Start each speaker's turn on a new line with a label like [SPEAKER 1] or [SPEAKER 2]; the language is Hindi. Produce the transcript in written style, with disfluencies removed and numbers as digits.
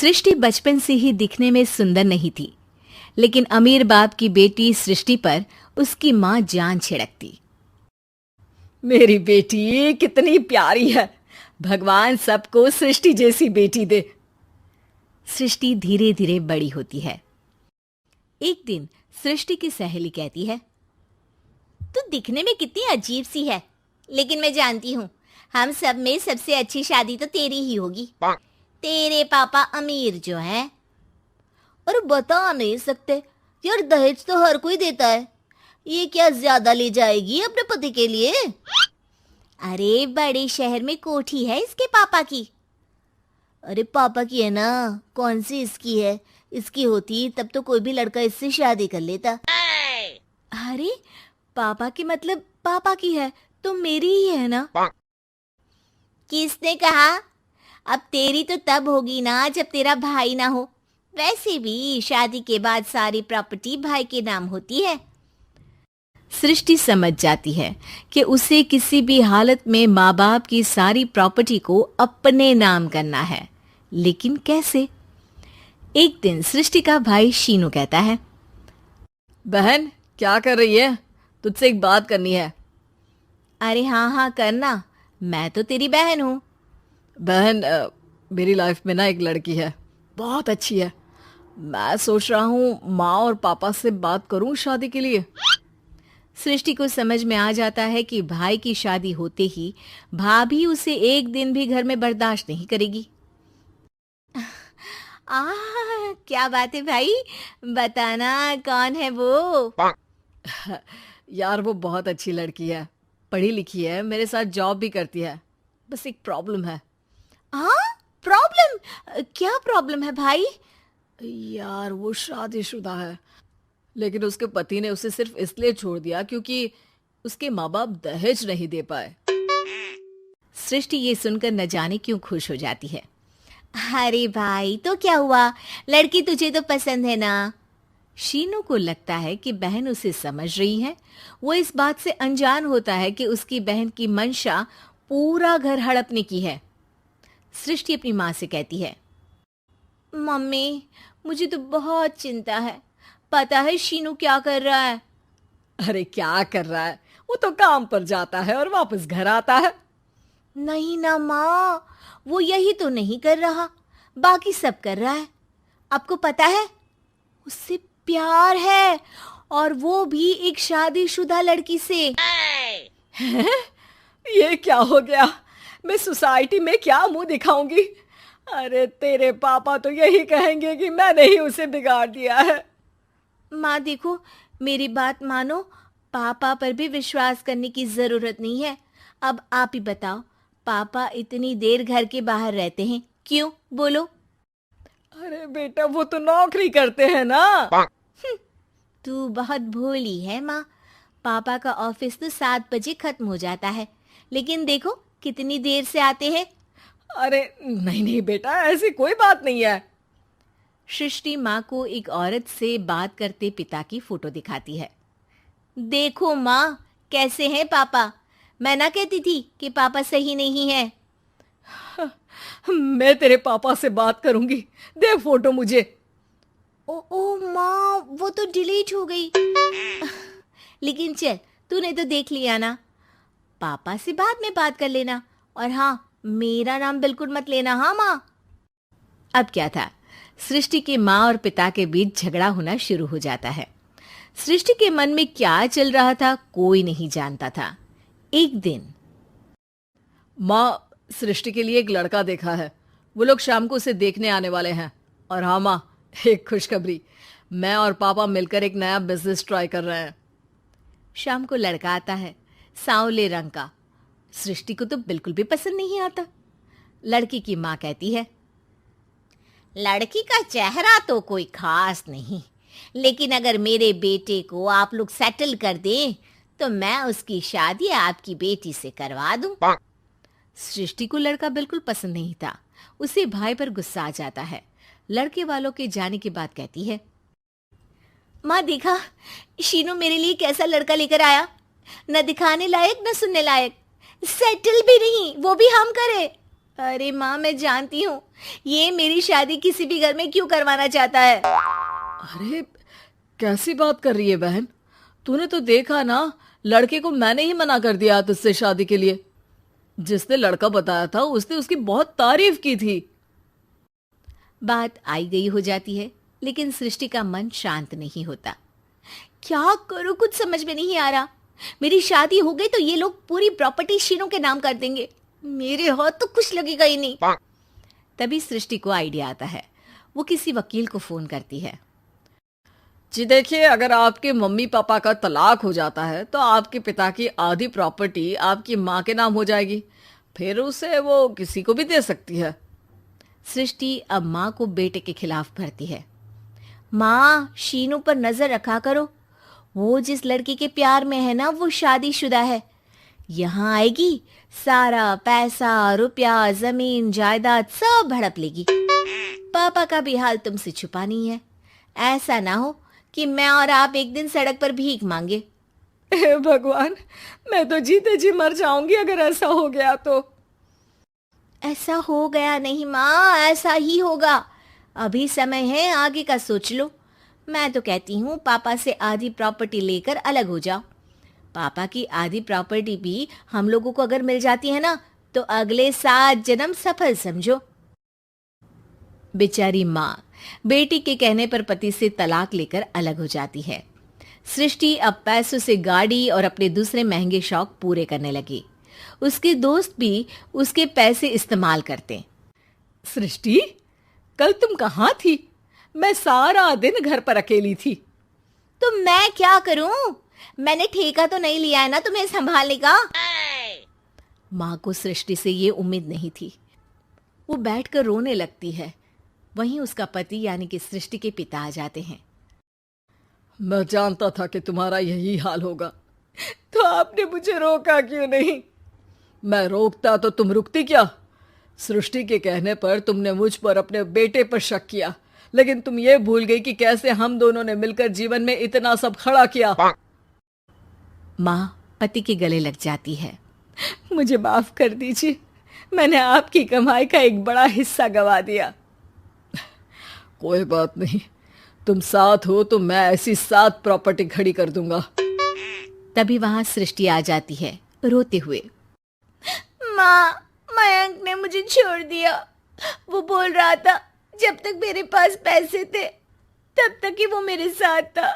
[SPEAKER 1] सृष्टि बचपन से ही दिखने में सुंदर नहीं थी, लेकिन अमीर बाप की बेटी सृष्टि पर उसकी माँ जान छिड़कती।
[SPEAKER 2] मेरी बेटी कितनी प्यारी है, भगवान सबको सृष्टि जैसी बेटी दे।
[SPEAKER 1] सृष्टि धीरे धीरे बड़ी होती है। एक दिन सृष्टि की सहेली कहती है,
[SPEAKER 3] तू दिखने में कितनी अजीब सी है, लेकिन मैं जानती हूँ हम सब में सबसे अच्छी शादी तो तेरी ही होगी। तेरे पापा अमीर जो हैं। और बता नहीं सकते यार, दहेज तो हर कोई देता है, ये क्या ज्यादा ले जाएगी अपने पति के लिए? अरे बड़े शहर में कोठी है इसके पापा की। अरे पापा की है ना, कौन सी इसकी है? इसकी होती तब तो कोई भी लड़का इससे शादी कर लेता।
[SPEAKER 1] अरे पापा की मतलब पापा की है तो मेरी ही है ना?
[SPEAKER 3] किसने कहा? अब तेरी तो तब होगी ना जब तेरा भाई ना हो। वैसे भी शादी के बाद सारी प्रॉपर्टी भाई के नाम होती है।
[SPEAKER 1] सृष्टि समझ जाती है कि उसे किसी भी हालत में माँ बाप की सारी प्रॉपर्टी को अपने नाम करना है, लेकिन कैसे? एक दिन सृष्टि का भाई शीनू कहता है,
[SPEAKER 2] बहन क्या कर रही है? तुझसे एक बात करनी है।
[SPEAKER 1] अरे हाँ करना, मैं तो तेरी बहन हूँ।
[SPEAKER 2] बहन मेरी लाइफ में ना एक लड़की है, बहुत अच्छी है। मैं सोच रहा हूँ माँ और पापा से बात करूँ शादी के लिए।
[SPEAKER 1] सृष्टि को समझ में आ जाता है कि भाई की शादी होते ही भाभी उसे एक दिन भी घर में बर्दाश्त नहीं करेगी।
[SPEAKER 3] क्या बात है भाई, बताना कौन है वो?
[SPEAKER 2] यार वो बहुत अच्छी लड़की है, पढ़ी लिखी है, मेरे साथ जॉब भी करती है। बस एक प्रॉब्लम है।
[SPEAKER 3] प्रॉब्लम? क्या प्रॉब्लम है भाई?
[SPEAKER 2] यार वो शादीशुदा है, लेकिन उसके पति ने उसे सिर्फ इसलिए छोड़ दिया क्योंकि उसके माँ बाप दहेज नहीं दे पाए।
[SPEAKER 1] सृष्टि ये सुनकर न जाने क्यों खुश हो जाती है।
[SPEAKER 3] अरे भाई तो क्या हुआ, लड़की तुझे तो पसंद है ना?
[SPEAKER 1] शीनू को लगता है कि बहन उसे समझ रही है। वो इस बात से अनजान होता है कि उसकी बहन की मंशा पूरा घर हड़पने की है। सृष्टि अपनी माँ से कहती है,
[SPEAKER 3] मम्मी मुझे तो बहुत चिंता है। पता है शीनू क्या कर रहा है?
[SPEAKER 2] अरे क्या कर रहा है? वो तो काम पर जाता है और वापस घर आता है।
[SPEAKER 3] नहीं ना माँ, वो यही तो नहीं कर रहा, बाकी सब कर रहा है। आपको पता है उससे प्यार है, और वो भी एक शादीशुदा लड़की से।
[SPEAKER 2] ये क्या हो गया? मैं सोसाइटी में क्या मुंह दिखाऊंगी? अरे तेरे पापा तो यही कहेंगे कि मैंने ही उसे बिगाड़ दिया है।
[SPEAKER 3] माँ देखो, मेरी बात मानो, पापा पर भी विश्वास करने की जरूरत नहीं है। अब आप ही बताओ, पापा इतनी देर घर के बाहर रहते हैं क्यों? बोलो।
[SPEAKER 2] अरे बेटा वो तो नौकरी करते हैं ना।
[SPEAKER 3] तू बहुत भोली है माँ। पापा का ऑफिस तो 7 बजे खत्म हो जाता है, लेकिन देखो कितनी देर से आते हैं।
[SPEAKER 2] अरे नहीं बेटा, ऐसी कोई बात नहीं है।
[SPEAKER 1] सृष्टि माँ को एक औरत से बात करते पिता की फोटो दिखाती है।
[SPEAKER 3] देखो माँ कैसे हैं पापा। मैं ना कहती थी कि पापा सही नहीं है।
[SPEAKER 2] मैं तेरे पापा से बात करूंगी, दे फोटो मुझे।
[SPEAKER 3] ओ माँ, वो तो डिलीट हो गई। लेकिन चल, तूने तो देख लिया ना। पापा से बाद में बात कर लेना, और हाँ मेरा नाम बिल्कुल मत लेना। हाँ माँ।
[SPEAKER 1] अब क्या था, सृष्टि के माँ और पिता के बीच झगड़ा होना शुरू हो जाता है। सृष्टि के मन में क्या चल रहा था कोई नहीं जानता था। एक दिन,
[SPEAKER 2] माँ सृष्टि के लिए एक लड़का देखा है, वो लोग शाम को उसे देखने आने वाले हैं। और हाँ माँ, एक खुशखबरी, मैं और पापा मिलकर एक नया बिजनेस ट्राई कर रहे हैं।
[SPEAKER 1] शाम को लड़का आता है, सांवले रंग का। सृष्टि को तो बिल्कुल भी पसंद नहीं आता। लड़की की माँ कहती है,
[SPEAKER 3] लड़की का चेहरा तो कोई खास नहीं, लेकिन अगर मेरे बेटे को आप लोग सेटल कर दें तो मैं उसकी शादी आपकी बेटी से करवा दूं।
[SPEAKER 1] सृष्टि को लड़का बिल्कुल पसंद नहीं था। उसे भाई पर गुस्सा आ जाता है। लड़के वालों के जाने के बाद कहती है,
[SPEAKER 3] माँ देखा शीनू मेरे लिए कैसा लड़का लेकर आया, न दिखाने लायक न सुनने लायक, सेटल भी नहीं, वो भी हम करे। अरे माँ, मैं जानती हूँ ये मेरी शादी किसी भी घर में क्यों करवाना चाहता है।
[SPEAKER 2] अरे कैसी बात कर रही है बहन? तूने तो देखा ना, लड़के को मैंने ही मना कर दिया तुझसे शादी के लिए। जिसने लड़का बताया था उसने उसकी बहुत तारीफ की थी।
[SPEAKER 1] बात आई गई हो जाती है, लेकिन सृष्टि का मन शांत नहीं होता।
[SPEAKER 3] क्या करूँ, कुछ समझ में नहीं आ रहा। मेरी शादी हो गई तो ये लोग पूरी प्रॉपर्टी शीनू के नाम कर देंगे। मेरे हाथ तो कुछ लगेगा ही नहीं।
[SPEAKER 1] तभी सृष्टि को आइडिया आता है। वो किसी वकील को फोन करती है।
[SPEAKER 2] जी देखिए, अगर आपके मम्मी पापा का तलाक हो जाता है तो आपके पिता की आधी प्रॉपर्टी आपकी माँ के नाम हो जाएगी। फिर उसे वो किसी को भी दे सकती है।
[SPEAKER 1] सृष्टि अब माँ को बेटे के खिलाफ भरती है।
[SPEAKER 3] माँ, शीनू पर नजर रखा करो। वो जिस लड़की के प्यार में है ना, वो शादीशुदा है। यहाँ आएगी, सारा पैसा, रुपया, जमीन, जायदाद सब हड़प लेगी। पापा का भी हाल तुमसे छुपा नहीं है। ऐसा ना हो कि मैं और आप एक दिन सड़क पर भीख मांगे।
[SPEAKER 2] हे भगवान, मैं तो जीते जी मर जाऊंगी अगर ऐसा हो गया तो।
[SPEAKER 3] ऐसा हो गया नहीं माँ, ऐसा ही होगा। अभी समय है, आगे का सोच लो। मैं तो कहती हूँ पापा से आधी प्रॉपर्टी लेकर अलग हो जाओ। पापा की आधी प्रॉपर्टी भी हम लोगों को अगर मिल जाती है ना, तो अगले 7 जन्म सफल समझो।
[SPEAKER 1] बेचारी माँ बेटी के कहने पर पति से तलाक लेकर अलग हो जाती है। सृष्टि अब पैसों से गाड़ी और अपने दूसरे महंगे शौक पूरे करने लगी। उसके दोस्त भी उसके पैसे इस्तेमाल करते।
[SPEAKER 2] सृष्टि, कल तुम कहाँ थी? मैं सारा दिन घर पर अकेली थी।
[SPEAKER 3] तो मैं क्या करूं? मैंने ठेका तो नहीं लिया है ना तुम्हें संभालने का।
[SPEAKER 1] माँ को सृष्टि से ये उम्मीद नहीं थी। वो बैठकर रोने लगती है। वहीं उसका पति यानी कि सृष्टि के पिता आ जाते हैं।
[SPEAKER 2] मैं जानता था कि तुम्हारा यही हाल होगा, तो आपने मुझे रोका क्यों नहीं? मैं रोकता तो तुम रुकती क्या? सृष्टि के कहने पर तुमने मुझ पर, अपने बेटे पर शक किया, लेकिन तुम ये भूल गई कि कैसे हम दोनों ने मिलकर जीवन में इतना सब खड़ा किया।
[SPEAKER 1] माँ पति के गले लग जाती है।
[SPEAKER 2] मुझे माफ कर दीजिए, मैंने आपकी कमाई का एक बड़ा हिस्सा गवा दिया। कोई बात नहीं, तुम साथ हो तो मैं ऐसी 7 प्रॉपर्टी खड़ी कर दूंगा।
[SPEAKER 1] तभी वहां सृष्टि आ जाती है रोते हुए।
[SPEAKER 3] माँ, मयंक ने मुझे छोड़ दिया। वो बोल रहा था जब तक मेरे पास पैसे थे तब तक ही वो मेरे साथ था।